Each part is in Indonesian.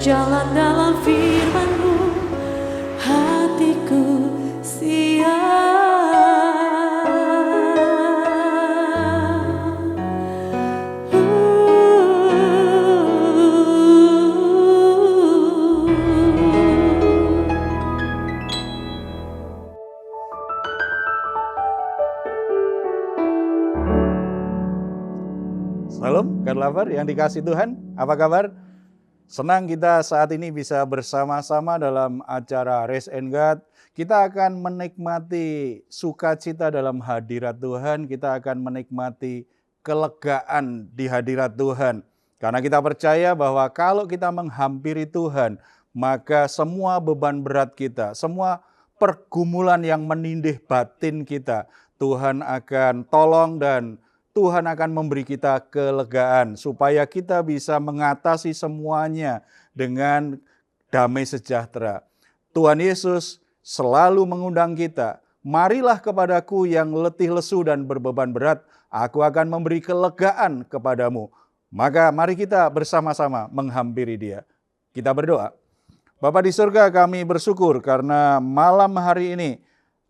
berjalan dalam firman-Mu, hatiku siap. Salam, God Lover yang dikasih Tuhan, apa kabar? Senang kita saat ini bisa bersama-sama dalam acara Raise and God. Kita akan menikmati sukacita dalam hadirat Tuhan, kita akan menikmati kelegaan di hadirat Tuhan. Karena kita percaya bahwa kalau kita menghampiri Tuhan, maka semua beban berat kita, semua pergumulan yang menindih batin kita, Tuhan akan tolong dan Tuhan akan memberi kita kelegaan supaya kita bisa mengatasi semuanya dengan damai sejahtera. Tuhan Yesus selalu mengundang kita, marilah kepadaku yang letih lesu dan berbeban berat, aku akan memberi kelegaan kepadamu. Maka mari kita bersama-sama menghampiri Dia. Kita berdoa. Bapa di surga, kami bersyukur karena malam hari ini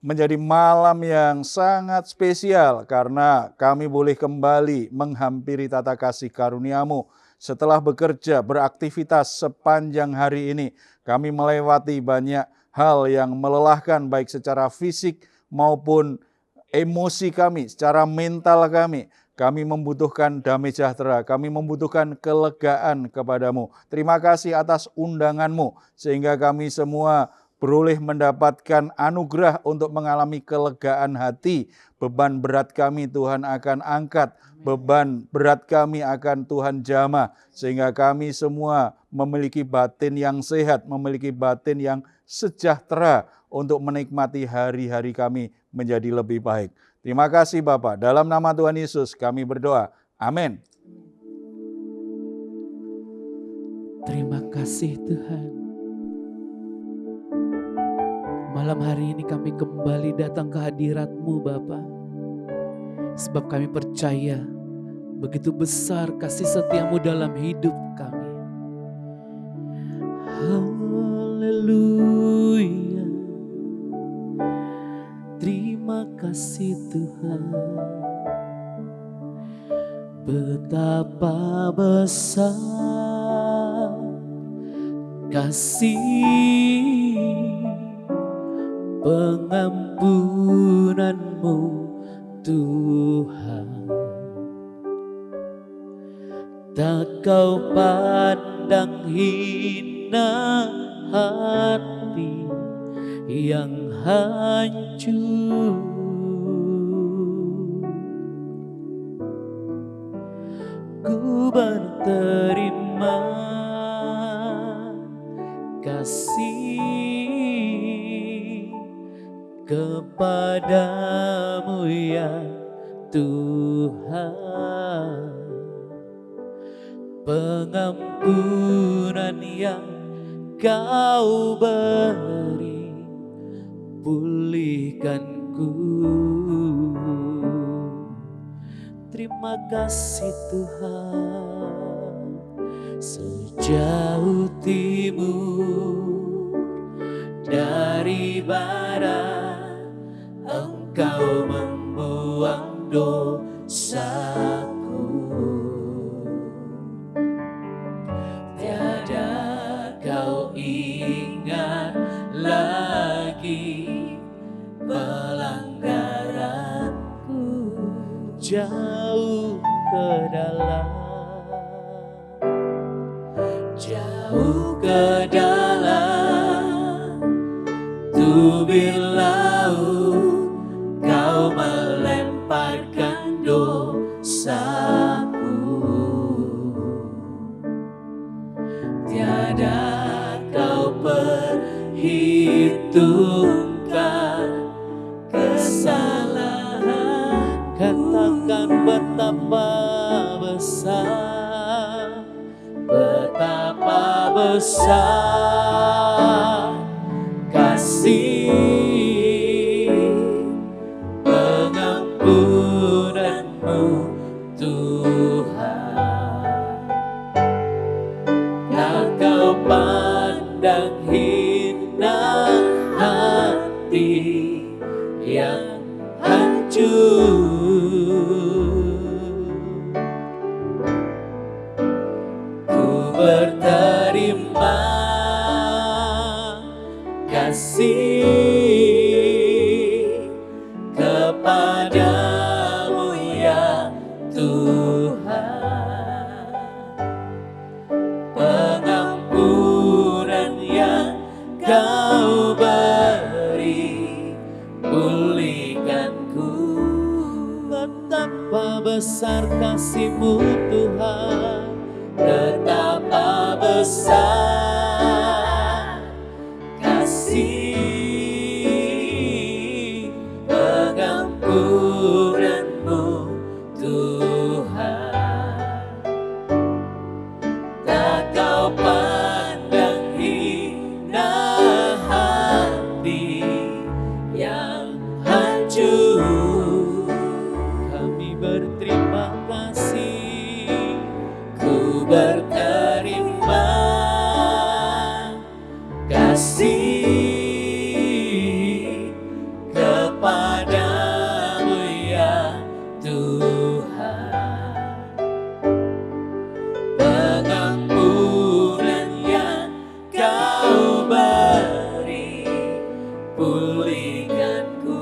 menjadi malam yang sangat spesial karena kami boleh kembali menghampiri tata kasih karunia-Mu. Setelah bekerja, beraktivitas sepanjang hari ini, kami melewati banyak hal yang melelahkan baik secara fisik maupun emosi kami, secara mental kami. Kami membutuhkan damai sejahtera, kami membutuhkan kelegaan kepadamu. Terima kasih atas undangan-Mu sehingga kami semua beroleh mendapatkan anugerah untuk mengalami kelegaan hati. Beban berat kami Tuhan akan angkat, beban berat kami akan Tuhan jamah, sehingga kami semua memiliki batin yang sehat, memiliki batin yang sejahtera untuk menikmati hari-hari kami menjadi lebih baik. Terima kasih Bapa, dalam nama Tuhan Yesus kami berdoa. Amin. Terima kasih Tuhan. Malam hari ini kami kembali datang ke hadirat-Mu Bapa. Sebab kami percaya begitu besar kasih setia-Mu dalam hidup kami. Haleluya. Terima kasih Tuhan. Betapa besar kasih pengampunan-Mu Tuhan. Tak Kau pandang hina hati yang hancur. Ku berterima kasih kepadamu ya Tuhan. Pengampunan yang Kau beri, pulihkanku. Terima kasih Tuhan. Sejauh timur dari barat, Engkau membuang dosaku. Tiada Kau ingat lagi pelanggaranku. Jauh ke dalam, jauh ke dalam tubir laut, Kau melemparkan dosaku. Tiada Kau perhitungkan kesalahan. Katakan betapa besar, betapa besar kasih pengampunan-Mu Tuhan. Tak Kau pengampunan yang Kau beri, pulihkanku. Betapa besar kasih-Mu Tuhan, betapa besar kasih pengampunan-Mu Tuhan. Tak Kau pandang hina hati yang hancur. Kami berterima kasih, ku berterima kasih kepadamu ya Tuhan. Pengampunan yang Kau beri, pulihkanku.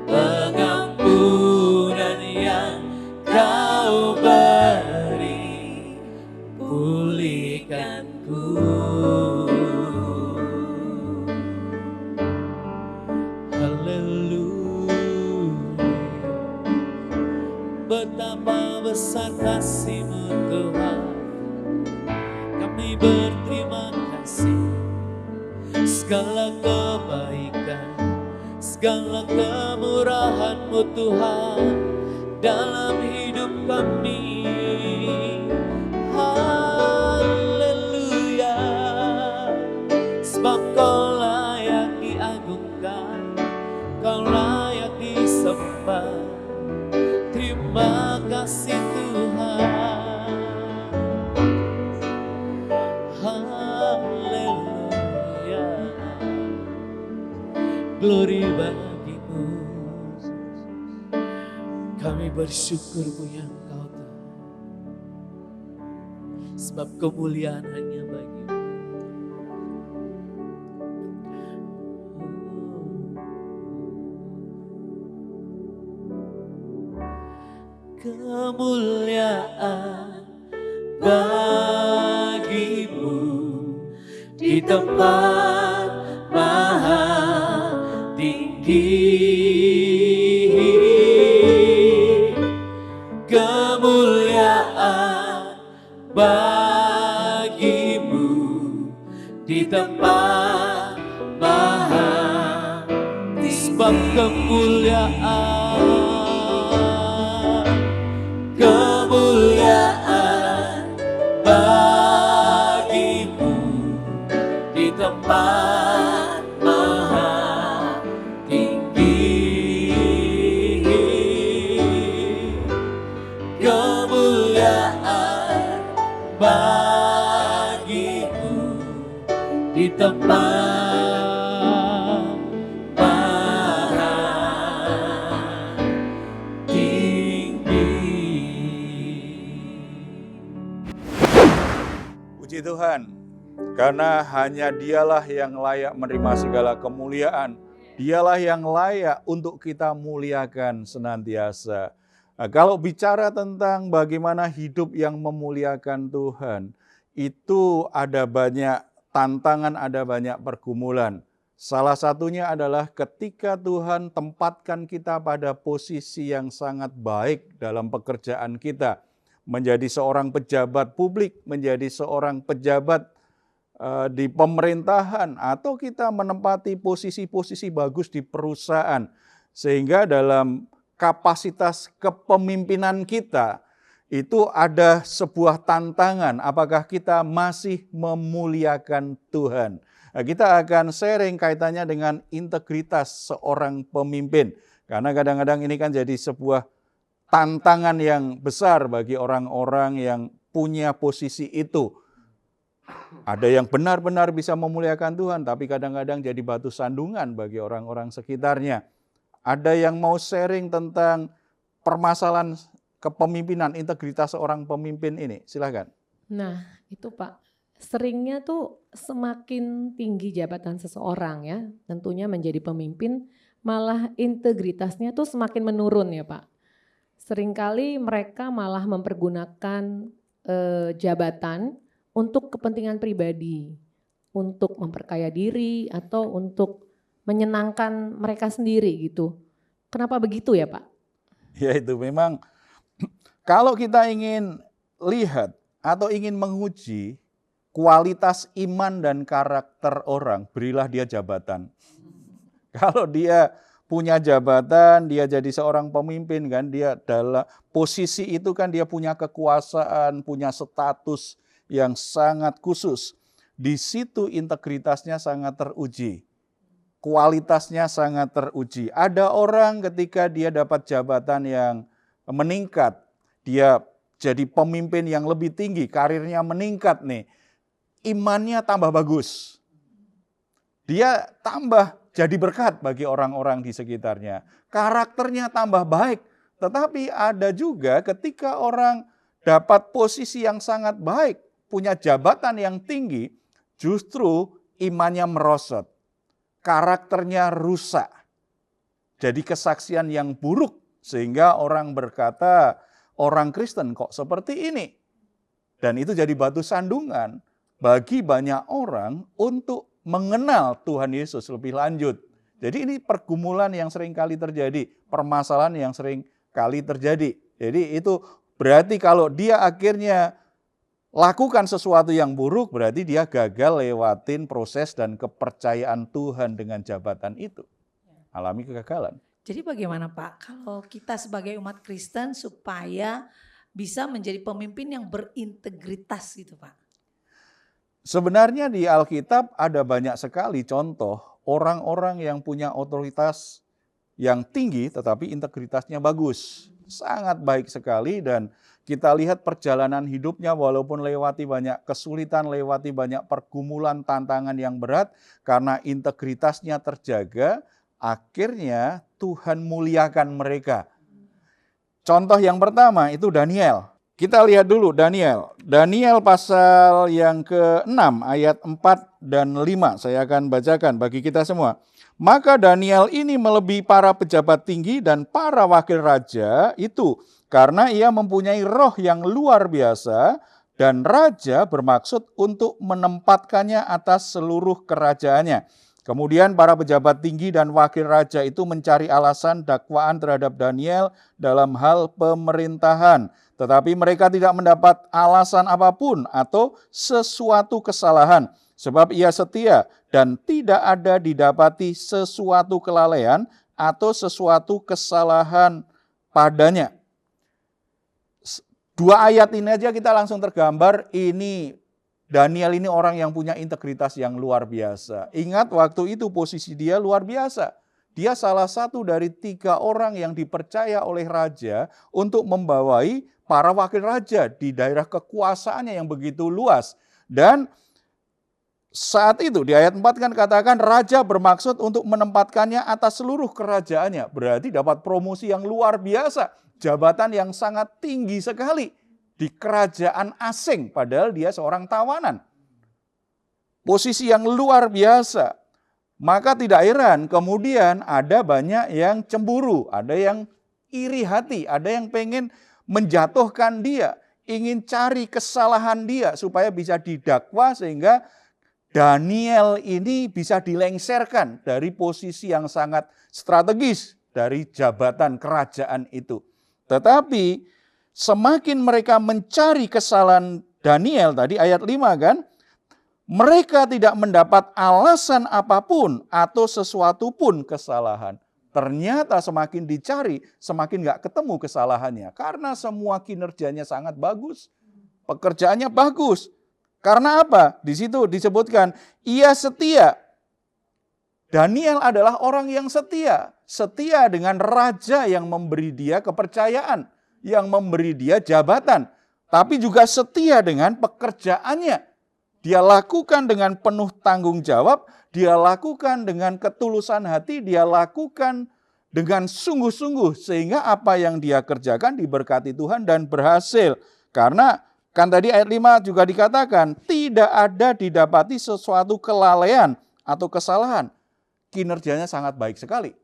Pengampunan yang Kau beri, pulihkanku. Haleluya. Betapa besar kasih-Mu Tuhan, kami berterima kasih. Segala kebaikan, segala kemurahan-Mu Tuhan dalam hidup kami. Haleluya. Sebab Kau layak diagungkan, Kau layak disembah. Terima kasih Tuhan. Haleluya. Glory bagi-Mu. Kami bersyukur punya Engkau Tuhan, sebab kemuliaan hanya bagi-Mu. Kemuliaan bagi-Mu di tempat maha tinggi. Kemuliaan bagi-Mu di tempat maha tinggi. Sebab kemuliaan bagi-Mu di tempat maha tinggi. Kemuliaan bagi-Mu di tempat maha tinggi. Puji Tuhan, karena hanya Dialah yang layak menerima segala kemuliaan. Dialah yang layak untuk kita muliakan senantiasa. Nah, kalau bicara tentang bagaimana hidup yang memuliakan Tuhan, itu ada banyak tantangan, ada banyak pergumulan. Salah satunya adalah ketika Tuhan tempatkan kita pada posisi yang sangat baik dalam pekerjaan kita. Menjadi seorang pejabat publik, menjadi seorang pejabat di pemerintahan, atau kita menempati posisi-posisi bagus di perusahaan. Sehingga dalam kapasitas kepemimpinan kita, itu ada sebuah tantangan, apakah kita masih memuliakan Tuhan. Nah, kita akan sharing kaitannya dengan integritas seorang pemimpin. Karena kadang-kadang ini kan jadi sebuah tantangan yang besar bagi orang-orang yang punya posisi itu. Ada yang benar-benar bisa memuliakan Tuhan, tapi kadang-kadang jadi batu sandungan bagi orang-orang sekitarnya. Ada yang mau sharing tentang permasalahan kepemimpinan, integritas seorang pemimpin ini? Silakan. Nah, itu Pak, seringnya tuh semakin tinggi jabatan seseorang ya, tentunya menjadi pemimpin, malah integritasnya tuh semakin menurun ya Pak. Seringkali mereka malah mempergunakan jabatan untuk kepentingan pribadi, untuk memperkaya diri atau untuk menyenangkan mereka sendiri gitu. Kenapa begitu ya Pak? Ya itu memang kalau kita ingin lihat atau ingin menguji kualitas iman dan karakter orang, berilah dia jabatan. Kalau dia punya jabatan, dia jadi seorang pemimpin kan, dia dalam posisi itu kan dia punya kekuasaan, punya status yang sangat khusus. Di situ integritasnya sangat teruji. Kualitasnya sangat teruji. Ada orang ketika dia dapat jabatan yang meningkat, dia jadi pemimpin yang lebih tinggi, karirnya meningkat nih, imannya tambah bagus. Dia tambah jadi berkat bagi orang-orang di sekitarnya. Karakternya tambah baik. Tetapi ada juga ketika orang dapat posisi yang sangat baik, punya jabatan yang tinggi, justru imannya merosot. Karakternya rusak. Jadi kesaksian yang buruk sehingga orang berkata, orang Kristen kok seperti ini. Dan itu jadi batu sandungan bagi banyak orang untuk mengenal Tuhan Yesus lebih lanjut. Jadi ini pergumulan yang sering kali terjadi, permasalahan yang sering kali terjadi. Jadi itu berarti kalau dia akhirnya lakukan sesuatu yang buruk, berarti dia gagal lewatin proses dan kepercayaan Tuhan dengan jabatan itu. Alami kegagalan. Jadi bagaimana Pak, kalau kita sebagai umat Kristen supaya bisa menjadi pemimpin yang berintegritas gitu Pak? Sebenarnya di Alkitab ada banyak sekali contoh orang-orang yang punya otoritas yang tinggi tetapi integritasnya bagus. Sangat baik sekali dan kita lihat perjalanan hidupnya walaupun lewati banyak kesulitan, lewati banyak pergumulan, tantangan yang berat, karena integritasnya terjaga, akhirnya Tuhan muliakan mereka. Contoh yang pertama itu Daniel. Kita lihat dulu Daniel. Daniel pasal yang ke-6 ayat 4 dan 5. Saya akan bacakan bagi kita semua. Maka Daniel ini melebihi para pejabat tinggi dan para wakil raja itu karena ia mempunyai roh yang luar biasa dan raja bermaksud untuk menempatkannya atas seluruh kerajaannya. Kemudian para pejabat tinggi dan wakil raja itu mencari alasan dakwaan terhadap Daniel dalam hal pemerintahan. Tetapi mereka tidak mendapat alasan apapun atau sesuatu kesalahan. Sebab ia setia dan tidak ada didapati sesuatu kelalaian atau sesuatu kesalahan padanya. Dua ayat ini aja kita langsung tergambar, ini Daniel ini orang yang punya integritas yang luar biasa. Ingat waktu itu posisi dia luar biasa. Dia salah satu dari 3 orang yang dipercaya oleh raja untuk membawai para wakil raja di daerah kekuasaannya yang begitu luas. Dan saat itu di ayat 4 kan katakan raja bermaksud untuk menempatkannya atas seluruh kerajaannya. Berarti dapat promosi yang luar biasa. Jabatan yang sangat tinggi sekali di kerajaan asing. Padahal dia seorang tawanan. Posisi yang luar biasa. Maka tidak heran kemudian ada banyak yang cemburu. Ada yang iri hati. Ada yang pengen menjatuhkan dia. Ingin cari kesalahan dia supaya bisa didakwa sehingga Daniel ini bisa dilengserkan dari posisi yang sangat strategis dari jabatan kerajaan itu. Tetapi semakin mereka mencari kesalahan Daniel tadi ayat 5 kan, mereka tidak mendapat alasan apapun atau sesuatu pun kesalahan. Ternyata semakin dicari, semakin gak ketemu kesalahannya. Karena semua kinerjanya sangat bagus, pekerjaannya bagus. Karena apa? Di situ disebutkan, ia setia. Daniel adalah orang yang setia. Setia dengan raja yang memberi dia kepercayaan. Yang memberi dia jabatan. Tapi juga setia dengan pekerjaannya. Dia lakukan dengan penuh tanggung jawab. Dia lakukan dengan ketulusan hati. Dia lakukan dengan sungguh-sungguh. Sehingga apa yang dia kerjakan diberkati Tuhan dan berhasil. Karena kan tadi ayat 5 juga dikatakan, tidak ada didapati sesuatu kelalaian atau kesalahan. Kinerjanya sangat baik sekali.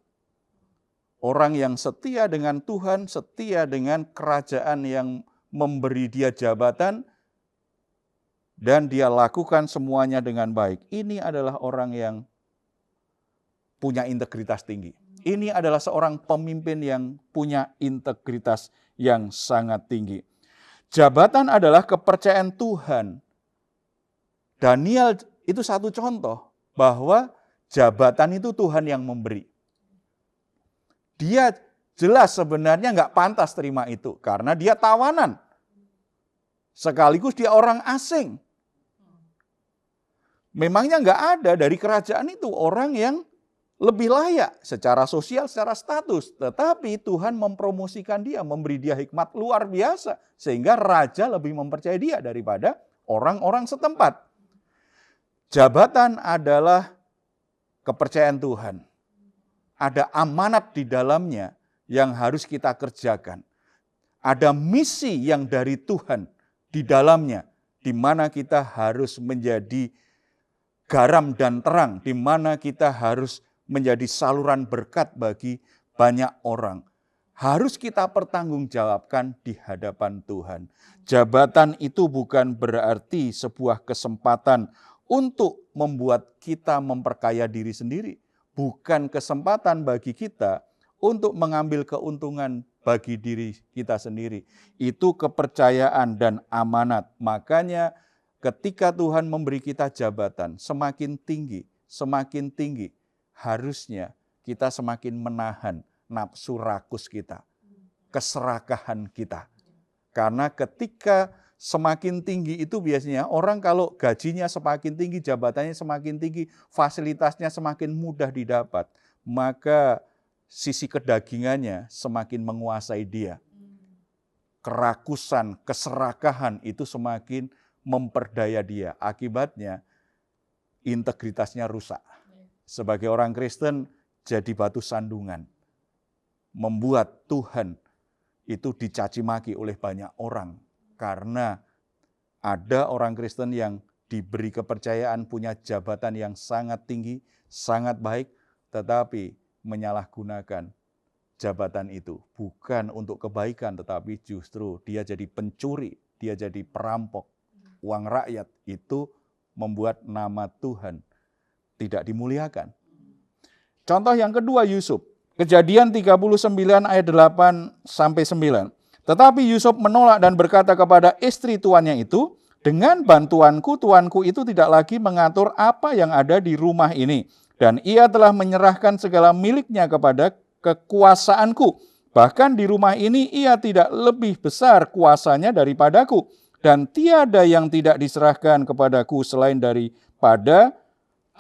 Orang yang setia dengan Tuhan, setia dengan kerajaan yang memberi dia jabatan, dan dia lakukan semuanya dengan baik. Ini adalah orang yang punya integritas tinggi. Ini adalah seorang pemimpin yang punya integritas yang sangat tinggi. Jabatan adalah kepercayaan Tuhan. Daniel itu satu contoh bahwa jabatan itu Tuhan yang memberi. Dia jelas sebenarnya nggak pantas terima itu karena dia tawanan. Sekaligus dia orang asing. Memangnya nggak ada dari kerajaan itu orang yang lebih layak secara sosial, secara status. Tetapi Tuhan mempromosikan dia, memberi dia hikmat luar biasa. Sehingga raja lebih mempercayai dia daripada orang-orang setempat. Jabatan adalah kepercayaan Tuhan. Ada amanat di dalamnya yang harus kita kerjakan. Ada misi yang dari Tuhan di dalamnya, di mana kita harus menjadi garam dan terang, di mana kita harus menjadi saluran berkat bagi banyak orang. Harus kita pertanggungjawabkan di hadapan Tuhan. Jabatan itu bukan berarti sebuah kesempatan untuk membuat kita memperkaya diri sendiri. Bukan kesempatan bagi kita untuk mengambil keuntungan bagi diri kita sendiri. Itu kepercayaan dan amanat. Makanya ketika Tuhan memberi kita jabatan semakin tinggi, harusnya kita semakin menahan nafsu rakus kita, keserakahan kita. Karena ketika semakin tinggi itu biasanya orang kalau gajinya semakin tinggi, jabatannya semakin tinggi, fasilitasnya semakin mudah didapat, maka sisi kedagingannya semakin menguasai dia. Kerakusan, keserakahan itu semakin memperdaya dia. Akibatnya integritasnya rusak. Sebagai orang Kristen jadi batu sandungan. Membuat Tuhan itu dicaci maki oleh banyak orang. Karena ada orang Kristen yang diberi kepercayaan punya jabatan yang sangat tinggi, sangat baik, tetapi menyalahgunakan jabatan itu. Bukan untuk kebaikan, tetapi justru dia jadi pencuri, dia jadi perampok. Uang rakyat itu membuat nama Tuhan tidak dimuliakan. Contoh yang kedua Yusuf. Kejadian 39 ayat 8-9. Tetapi Yusuf menolak dan berkata kepada istri tuannya itu, dengan bantuanku, tuanku itu tidak lagi mengatur apa yang ada di rumah ini. Dan ia telah menyerahkan segala miliknya kepada kekuasaanku. Bahkan di rumah ini ia tidak lebih besar kuasanya daripadaku. Dan tiada yang tidak diserahkan kepadaku selain daripada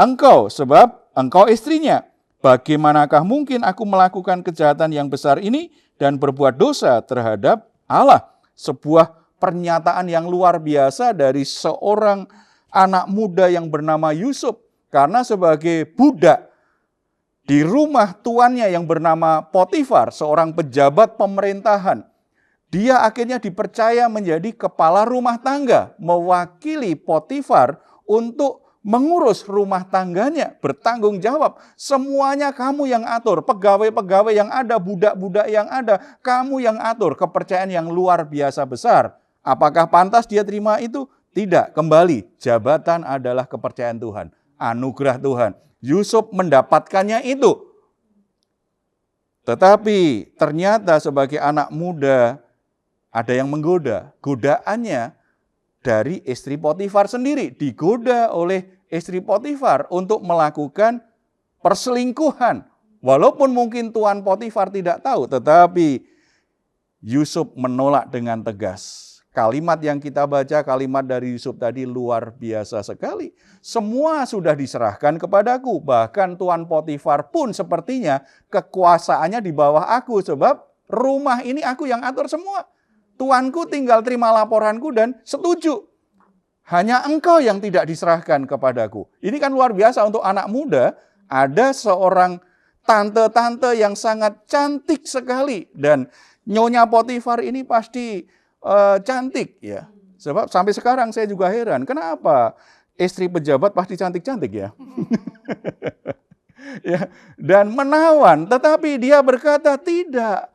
engkau, sebab engkau istrinya. Bagaimanakah mungkin aku melakukan kejahatan yang besar ini dan berbuat dosa terhadap Allah? Sebuah pernyataan yang luar biasa dari seorang anak muda yang bernama Yusuf. Karena sebagai budak di rumah tuannya yang bernama Potifar, seorang pejabat pemerintahan, dia akhirnya dipercaya menjadi kepala rumah tangga, mewakili Potifar untuk mengurus rumah tangganya, bertanggung jawab. Semuanya kamu yang atur, pegawai-pegawai yang ada, budak-budak yang ada, kamu yang atur. Kepercayaan yang luar biasa besar. Apakah pantas dia terima itu? Tidak. Kembali, jabatan adalah kepercayaan Tuhan, anugerah Tuhan. Yusuf mendapatkannya itu. Tetapi ternyata sebagai anak muda ada yang menggoda. Godaannya dari istri Potifar sendiri, digoda oleh istri Potifar untuk melakukan perselingkuhan. Walaupun mungkin tuan Potifar tidak tahu, tetapi Yusuf menolak dengan tegas. Kalimat yang kita baca, kalimat dari Yusuf tadi luar biasa sekali. Semua sudah diserahkan kepadaku, bahkan tuan Potifar pun sepertinya kekuasaannya di bawah aku, sebab rumah ini aku yang atur semua. Tuanku tinggal terima laporanku dan setuju. Hanya engkau yang tidak diserahkan kepadaku. Ini kan luar biasa untuk anak muda. Ada seorang tante-tante yang sangat cantik sekali. Dan Nyonya Potifar ini pasti cantik ya. Sebab sampai sekarang saya juga heran. Kenapa istri pejabat pasti cantik-cantik ya? Ya, dan menawan, tetapi dia berkata, tidak.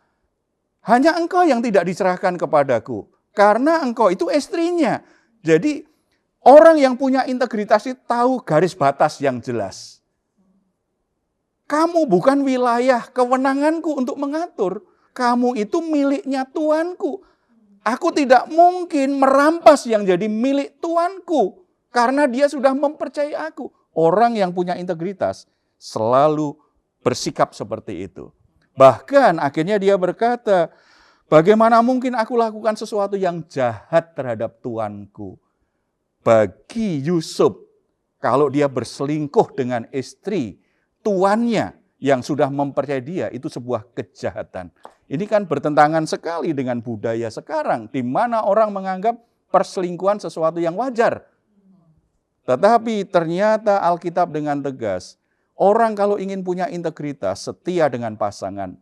Hanya engkau yang tidak diserahkan kepadaku. Karena engkau itu istrinya. Jadi orang yang punya integritas itu tahu garis batas yang jelas. Kamu bukan wilayah kewenanganku untuk mengatur. Kamu itu miliknya Tuanku. Aku tidak mungkin merampas yang jadi milik Tuanku. Karena dia sudah mempercayai aku. Orang yang punya integritas selalu bersikap seperti itu. Bahkan akhirnya dia berkata, bagaimana mungkin aku lakukan sesuatu yang jahat terhadap Tuanku? Bagi Yusuf, kalau dia berselingkuh dengan istri tuannya yang sudah mempercayai dia, itu sebuah kejahatan. Ini kan bertentangan sekali dengan budaya sekarang, di mana orang menganggap perselingkuhan sesuatu yang wajar. Tetapi ternyata Alkitab dengan tegas, orang kalau ingin punya integritas, setia dengan pasangan,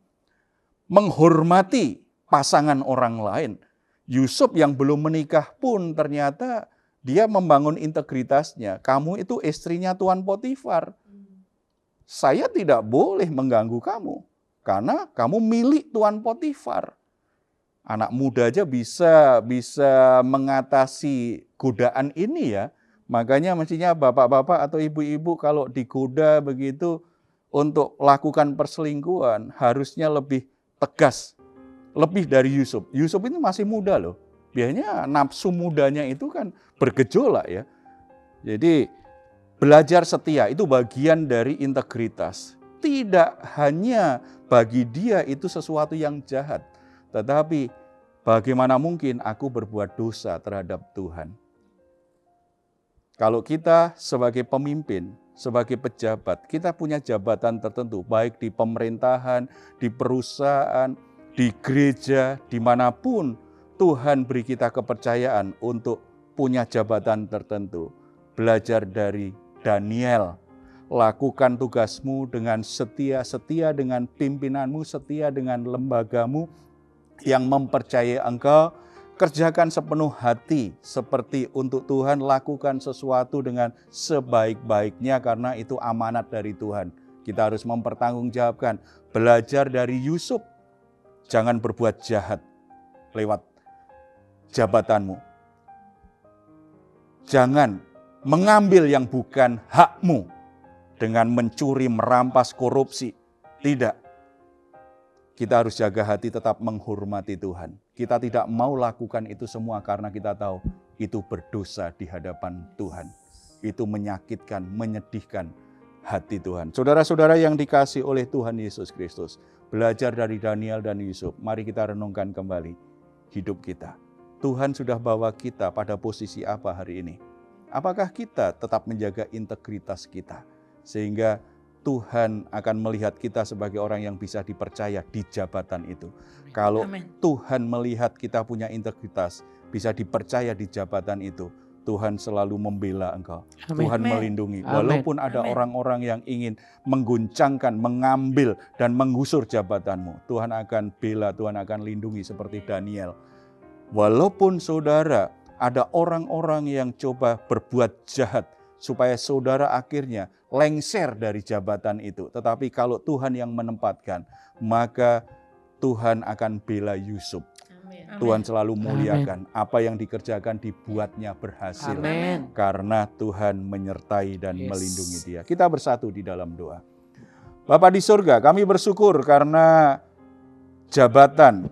menghormati pasangan orang lain. Yusuf yang belum menikah pun ternyata dia membangun integritasnya. Kamu itu istrinya Tuan Potifar. Saya tidak boleh mengganggu kamu, karena kamu milik Tuan Potifar. Anak muda aja bisa mengatasi godaan ini ya. Makanya mestinya bapak-bapak atau ibu-ibu kalau digoda begitu untuk lakukan perselingkuhan, harusnya lebih tegas. Lebih dari Yusuf. Yusuf itu masih muda loh. Biasanya nafsu mudanya itu kan bergejolak ya. Jadi belajar setia itu bagian dari integritas. Tidak hanya bagi dia itu sesuatu yang jahat. Tetapi bagaimana mungkin aku berbuat dosa terhadap Tuhan. Kalau kita sebagai pemimpin, sebagai pejabat, kita punya jabatan tertentu. Baik di pemerintahan, di perusahaan, di gereja, dimanapun Tuhan beri kita kepercayaan untuk punya jabatan tertentu. Belajar dari Daniel, lakukan tugasmu dengan setia dengan pimpinanmu, setia dengan lembagamu yang mempercayai engkau, kerjakan sepenuh hati seperti untuk Tuhan, lakukan sesuatu dengan sebaik-baiknya karena itu amanat dari Tuhan. Kita harus mempertanggungjawabkan, belajar dari Yusuf. Jangan berbuat jahat lewat jabatanmu. Jangan mengambil yang bukan hakmu dengan mencuri, merampas, korupsi. Tidak. Kita harus jaga hati tetap menghormati Tuhan. Kita tidak mau lakukan itu semua karena kita tahu itu berdosa di hadapan Tuhan. Itu menyakitkan, menyedihkan hati Tuhan. Saudara-saudara yang dikasihi oleh Tuhan Yesus Kristus, belajar dari Daniel dan Yusuf, mari kita renungkan kembali hidup kita. Tuhan sudah bawa kita pada posisi apa hari ini? Apakah kita tetap menjaga integritas kita? Sehingga Tuhan akan melihat kita sebagai orang yang bisa dipercaya di jabatan itu. Kalau Tuhan melihat kita punya integritas, bisa dipercaya di jabatan itu, Tuhan selalu membela engkau. Amin. Tuhan melindungi. Walaupun ada orang-orang yang ingin mengguncangkan, mengambil, dan menggusur jabatanmu, Tuhan akan bela, Tuhan akan lindungi seperti Daniel. Walaupun saudara ada orang-orang yang coba berbuat jahat, supaya saudara akhirnya lengser dari jabatan itu. Tetapi kalau Tuhan yang menempatkan, maka Tuhan akan bela Yusuf. Amin. Tuhan selalu muliakan. Apa yang dikerjakan dibuatnya berhasil. Amin. Karena Tuhan menyertai dan melindungi dia. Kita bersatu di dalam doa. Bapa di surga, kami bersyukur karena jabatan,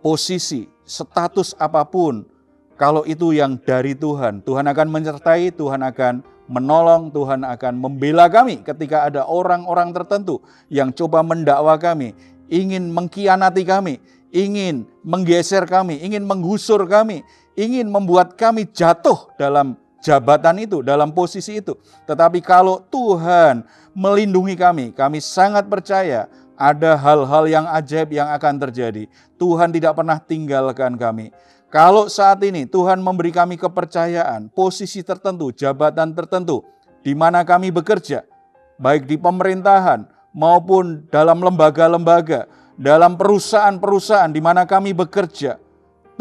posisi, status apapun, kalau itu yang dari Tuhan, Tuhan akan menyertai, Tuhan akan menolong, Tuhan akan membela kami ketika ada orang-orang tertentu yang coba mendakwa kami, ingin mengkhianati kami, ingin menggeser kami, ingin menggusur kami, ingin membuat kami jatuh dalam jabatan itu, dalam posisi itu. Tetapi kalau Tuhan melindungi kami sangat percaya ada hal-hal yang ajaib yang akan terjadi. Tuhan tidak pernah tinggalkan kami. Kalau saat ini Tuhan memberi kami kepercayaan, posisi tertentu, jabatan tertentu, di mana kami bekerja, baik di pemerintahan maupun dalam lembaga-lembaga, dalam perusahaan-perusahaan di mana kami bekerja,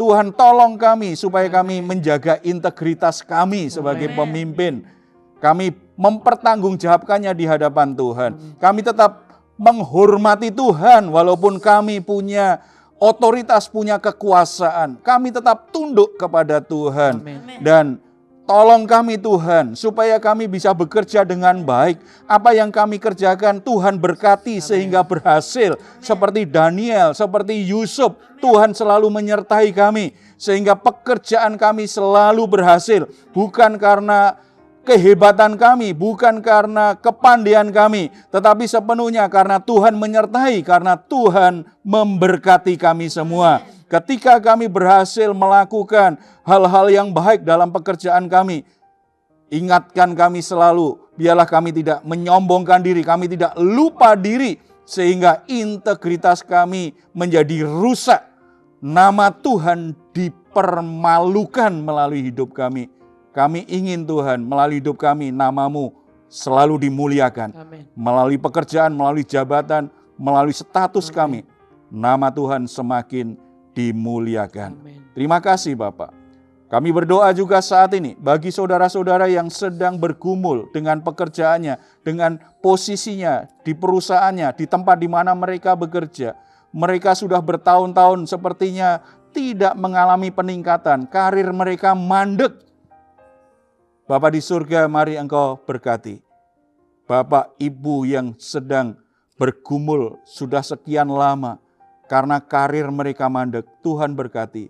Tuhan tolong kami supaya kami menjaga integritas kami sebagai pemimpin. Kami mempertanggungjawabkannya di hadapan Tuhan. Kami tetap menghormati Tuhan walaupun kami punya otoritas, punya kekuasaan. Kami tetap tunduk kepada Tuhan. Dan tolong kami Tuhan, supaya kami bisa bekerja dengan baik. Apa yang kami kerjakan Tuhan berkati sehingga berhasil. Seperti Daniel, seperti Yusuf, Tuhan selalu menyertai kami. Sehingga pekerjaan kami selalu berhasil. Bukan karena kehebatan kami, bukan karena kepandaian kami, tetapi sepenuhnya karena Tuhan menyertai, karena Tuhan memberkati kami semua. Ketika kami berhasil melakukan hal-hal yang baik dalam pekerjaan kami, ingatkan kami selalu, biarlah kami tidak menyombongkan diri, kami tidak lupa diri, sehingga integritas kami menjadi rusak. Nama Tuhan dipermalukan melalui hidup kami. Kami ingin Tuhan melalui hidup kami nama-Mu selalu dimuliakan. Amin. Melalui pekerjaan, melalui jabatan, melalui status kami, nama Tuhan semakin dimuliakan. Amin. Terima kasih Bapak. Kami berdoa juga saat ini bagi saudara-saudara yang sedang bergumul dengan pekerjaannya, dengan posisinya di perusahaannya, di tempat di mana mereka bekerja. Mereka sudah bertahun-tahun sepertinya tidak mengalami peningkatan, karir mereka mandek. Bapa di surga, mari Engkau berkati. Bapak, Ibu yang sedang bergumul sudah sekian lama karena karir mereka mandek, Tuhan berkati.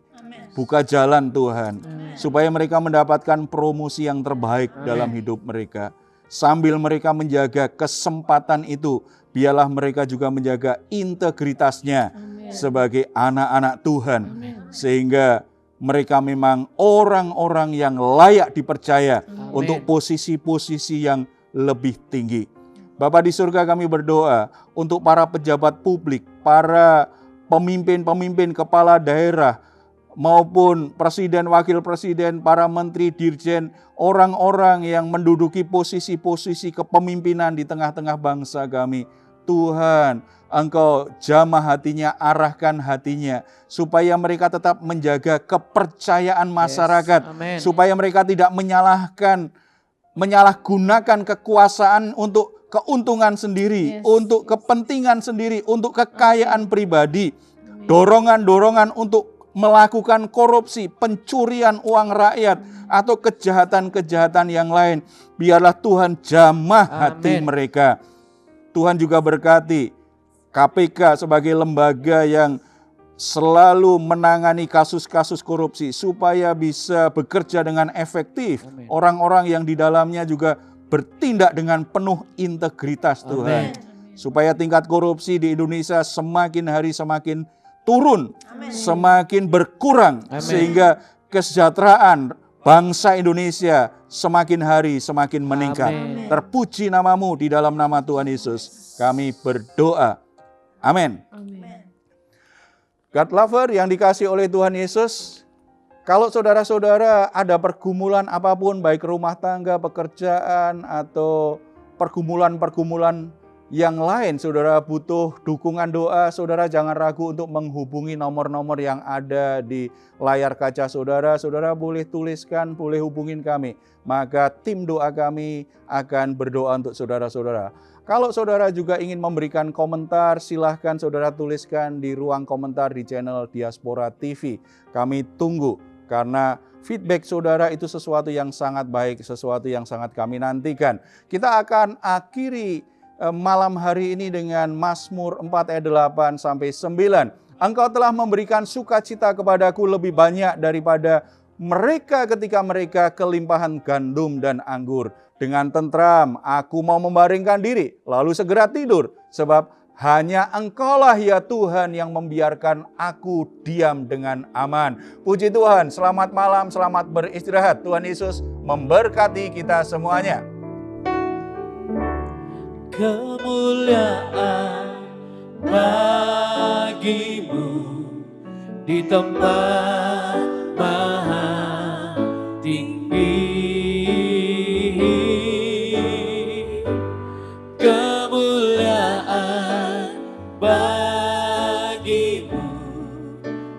Buka jalan Tuhan, supaya mereka mendapatkan promosi yang terbaik dalam hidup mereka. Sambil mereka menjaga kesempatan itu, biarlah mereka juga menjaga integritasnya sebagai anak-anak Tuhan. Sehingga mereka memang orang-orang yang layak dipercaya untuk posisi-posisi yang lebih tinggi. Bapa di surga, kami berdoa untuk para pejabat publik, para pemimpin-pemimpin kepala daerah, maupun presiden, wakil presiden, para menteri, dirjen, orang-orang yang menduduki posisi-posisi kepemimpinan di tengah-tengah bangsa kami. Tuhan, Engkau jamah hatinya, arahkan hatinya, supaya mereka tetap menjaga kepercayaan masyarakat, supaya mereka tidak menyalahgunakan kekuasaan untuk keuntungan sendiri, untuk kepentingan sendiri, untuk kekayaan pribadi, dorongan-dorongan untuk melakukan korupsi, pencurian uang rakyat, atau kejahatan-kejahatan yang lain. Biarlah Tuhan jamah hati mereka. Tuhan juga berkati KPK sebagai lembaga yang selalu menangani kasus-kasus korupsi supaya bisa bekerja dengan efektif. Orang-orang yang di dalamnya juga bertindak dengan penuh integritas Tuhan. Supaya tingkat korupsi di Indonesia semakin hari semakin turun, semakin berkurang, sehingga kesejahteraan bangsa Indonesia semakin hari semakin meningkat. Terpuji nama-Mu di dalam nama Tuhan Yesus. Kami berdoa. Amin. God lover yang dikasih oleh Tuhan Yesus, kalau saudara-saudara ada pergumulan apapun, baik rumah tangga, pekerjaan, atau pergumulan-pergumulan yang lain, saudara butuh dukungan doa, saudara jangan ragu untuk menghubungi nomor-nomor yang ada di layar kaca saudara. Saudara boleh tuliskan, boleh hubungin kami. Maka tim doa kami akan berdoa untuk saudara-saudara. Kalau saudara juga ingin memberikan komentar, silahkan saudara tuliskan di ruang komentar di channel Diaspora TV. Kami tunggu, karena feedback saudara itu sesuatu yang sangat baik, sesuatu yang sangat kami nantikan. Kita akan akhiri malam hari ini dengan Mazmur 4 ayat 8 sampai 9. Engkau telah memberikan sukacita kepadaku lebih banyak daripada mereka ketika mereka kelimpahan gandum dan anggur. Dengan tentram aku mau membaringkan diri, lalu segera tidur. Sebab hanya Engkaulah ya Tuhan yang membiarkan aku diam dengan aman. Puji Tuhan, selamat malam, selamat beristirahat. Tuhan Yesus memberkati kita semuanya. Kemuliaan bagi-Mu di tempat maha tinggi. Kemuliaan bagi-Mu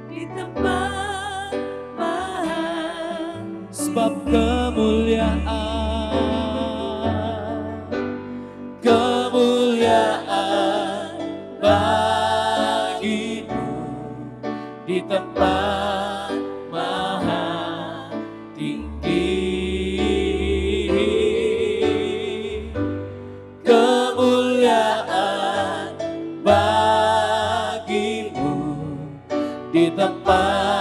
di tempat maha, sebab kemuliaan di tempat maha tinggi. Kemuliaan bagimu di tempat